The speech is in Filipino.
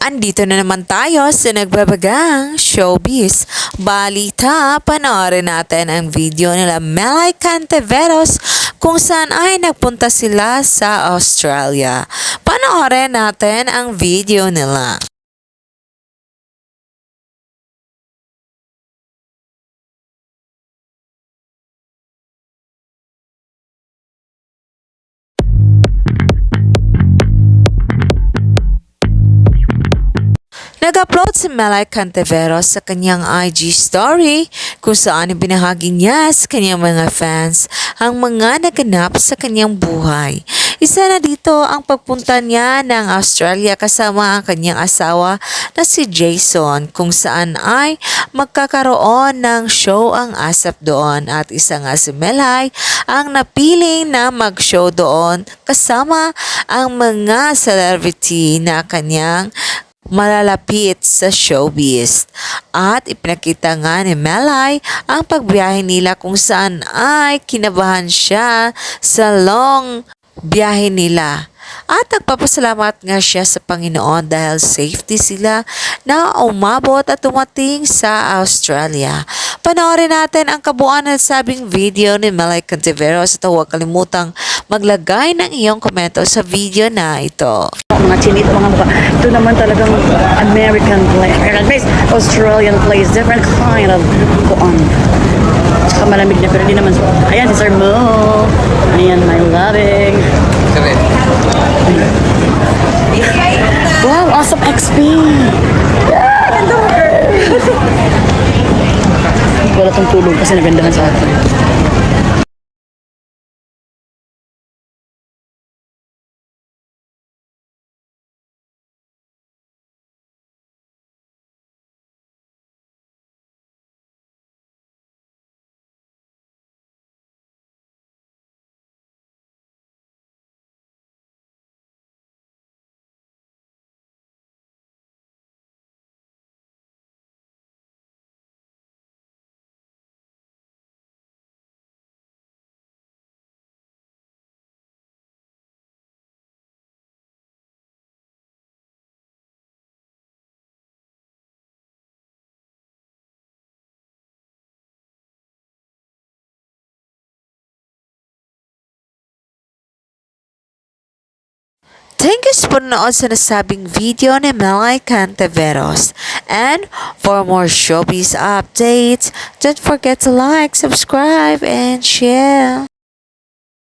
Andito na naman tayo sa nagbabagang showbiz. Balita, panoorin natin ang video nila Melay Cantiveros kung saan ay nagpunta sila sa Australia. Panoorin natin ang video nila. Nag-upload si Melay Cantiveros sa kanyang IG story kung saan ibinahagi niya sa kanyang mga fans ang mga naganap sa kanyang buhay. Isa na dito ang pagpunta niya ng Australia kasama ang kanyang asawa na si Jason kung saan ay magkakaroon ng show ang ASAP doon at isa nga si Melay ang napiling na mag-show doon kasama ang mga celebrity na kanyang malalapit sa showbiz. At ipinakita nga ni Melay ang pagbiyahe nila kung saan ay kinabahan siya sa long biyahe nila. At nagpapasalamat nga siya sa Panginoon dahil safety sila na umabot at tumating sa Australia. Panoorin natin ang kabuuan ng sabing video ni Melay Cantiveros at huwag kalimutang maglagay ng iyong komento sa video na ito. Mga chinito, mga mukha. Ito naman talagang American place, Australian place, different kind of kuan. Tsaka malamig na pero hindi naman. Ayan, si Sir Mo. Ayan, my loving. Wow, awesome XP. Yeah, ganda mo. Wala tong tulog kasi nagandahan sa atin. Thank you for panood sa nasabing video ni Melay Cantiveros. And for more showbiz updates, don't forget to like, subscribe, and share.